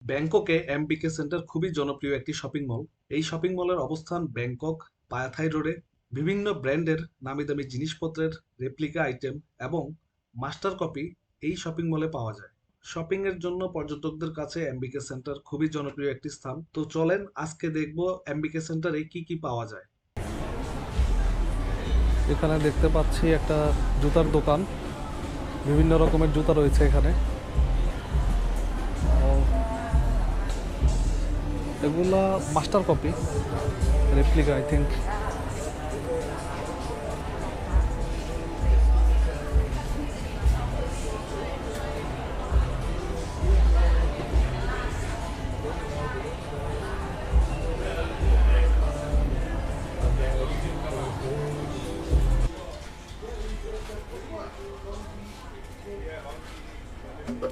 ব্যাংককে এমবিকে সেন্টার খুবই জনপ্রিয় একটি শপিং মল। এই শপিং মলের অবস্থান ব্যাংকক পায়াথাই রোডে। বিভিন্ন ব্র্যান্ডের নামি-দামি জিনিসপত্রের রেপ্লিকা আইটেম এবং মাস্টার কপি এই শপিং মলে পাওয়া যায়। শপিং এর জন্য পর্যটকদের কাছে এমবিকে সেন্টার খুবই জনপ্রিয় একটি স্থান। তো চলেন আজকে দেখব এমবিকে সেন্টারে কি কি পাওয়া যায়। এখানে দেখতে পাচ্ছি একটা জুতার দোকান। বিভিন্ন রকমের জুতা রয়েছে এখানে। এগুলা master copy replica I think.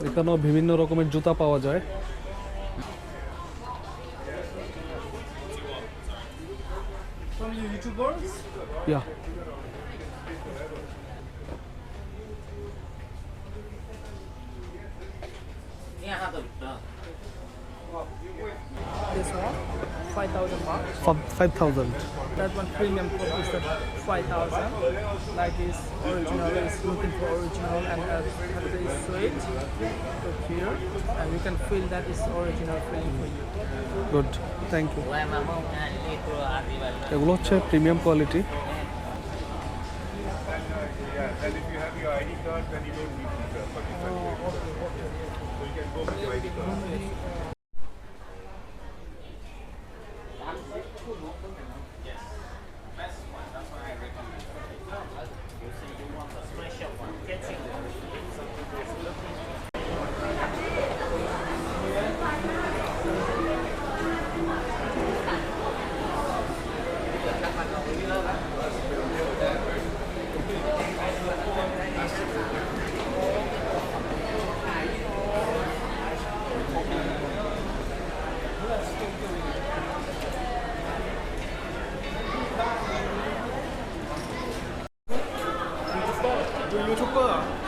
এখানেও বিভিন্ন রকমের জুতা পাওয়া যায়। ইয়া This one, 5,000 baht. 5,000। That one premium coat is at 5,000. Like this original is looking for original and is sweet. Look here, and you can feel that is original feeling for you. Good, thank you. এগুলো হচ্ছে premium quality. And if you have your ID card, then you don't need visa for the So you can go with your ID card.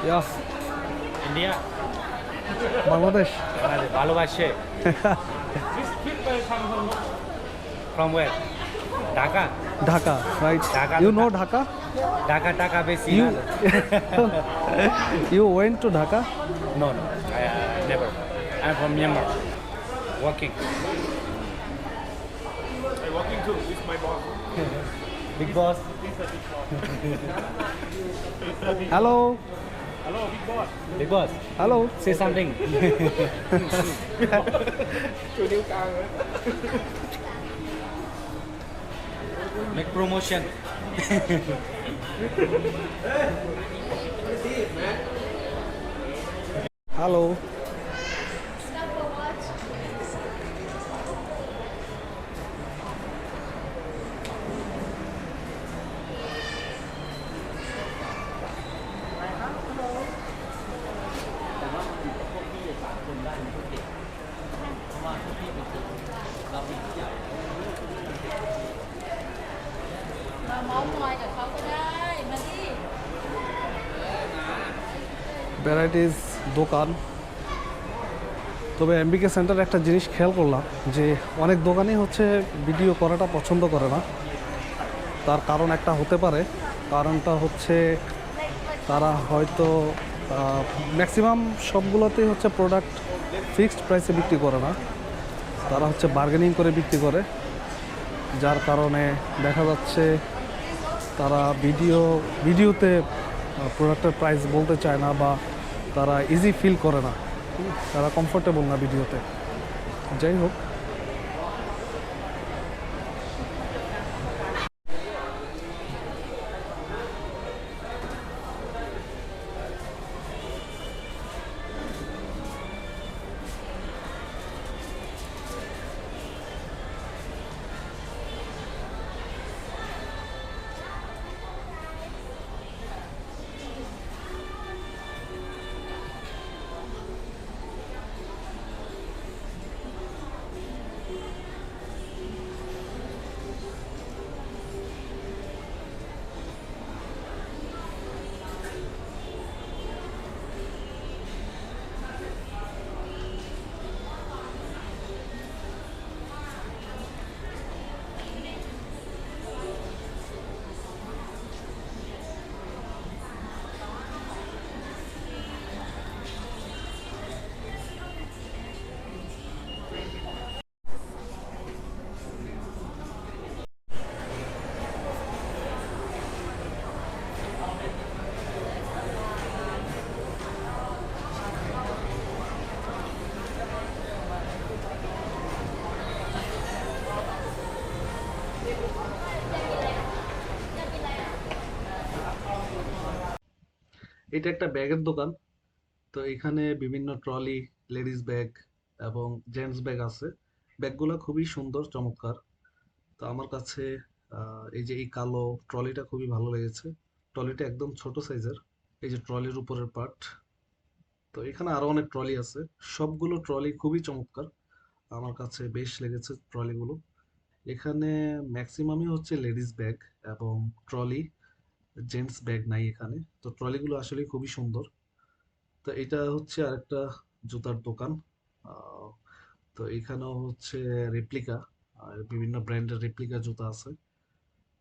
Yeah India, Bangladesh. ভালোবাসে। From where? Dhaka. Dhaka, right? Dhaka you তো know Dhaka? Dhaka বেশি। You you went to Dhaka? No, I never. I'm from Myanmar. Working. I'm walking too. This is my boss. Big boss. Hello, Hello, big boss. Big boss. Hello. Say something. Make promotion. Hello. Varieties দোকান। তবে এমবিকে সেন্টারে একটা জিনিস খেয়াল করলাম যে অনেক দোকানই হচ্ছে ভিডিও করাটা পছন্দ করে না। তার কারণ একটা হতে পারে, কারণটা হচ্ছে তারা হয়তো ম্যাক্সিমাম সবগুলোতেই হচ্ছে প্রোডাক্ট ফিক্সড প্রাইসে বিক্রি করে না, তারা হচ্ছে বার্গেনিং করে বিক্রি করে, যার কারণে দেখা যাচ্ছে তারা ভিডিওতে প্রোডাক্টের প্রাইস বলতে চায় না বা তারা ইজি ফিল করে না, তারা কমফোর্টেবল না ভিডিওতে। যাই হোক, এটা একটা ব্যাগের দোকান। তো এখানে বিভিন্ন ট্রলি, লেডিস ব্যাগ এবং জেন্টস ব্যাগ আছে। ব্যাগগুলো খুবই সুন্দর, চমৎকার। তো আমার কাছে এই যে এই কালো ট্রলিটা খুবই ভালো লেগেছে। ট্রলিটা একদম ছোট সাইজের। এই যে ট্রলির উপরের পার্ট। তো এখানে আরো অনেক ট্রলি আছে। সবগুলো ট্রলি খুবই চমৎকার। আমার কাছে বেশ লেগেছে ট্রলিগুলো। এখানে ম্যাক্সিমামই হচ্ছে লেডিস ব্যাগ এবং ট্রলি, জেন্টস ব্যাগ নাই এখানে। তো ট্রলিগুলো আসলে খুবই সুন্দর। তো এটা হচ্ছে আরেকটা জুতার দোকান। আহ, তো এখানেও হচ্ছে রেপ্লিকা, বিভিন্ন ব্র্যান্ডের রেপ্লিকা জুতা আছে।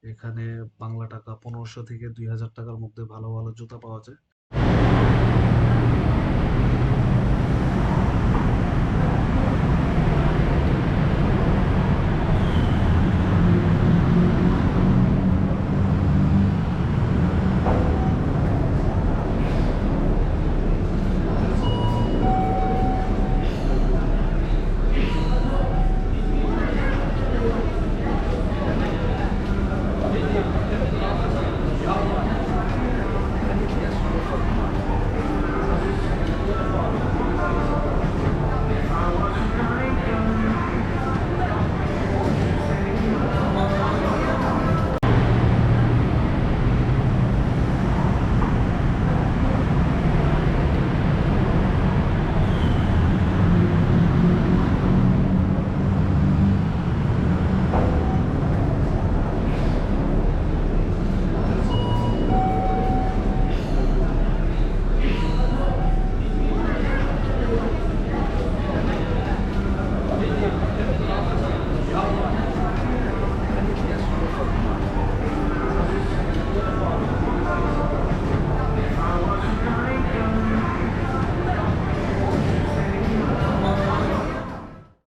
এখানে বাংলা টাকা 1500 থেকে 2000 টাকার মধ্যে ভালো ভালো জুতা পাওয়া যায়।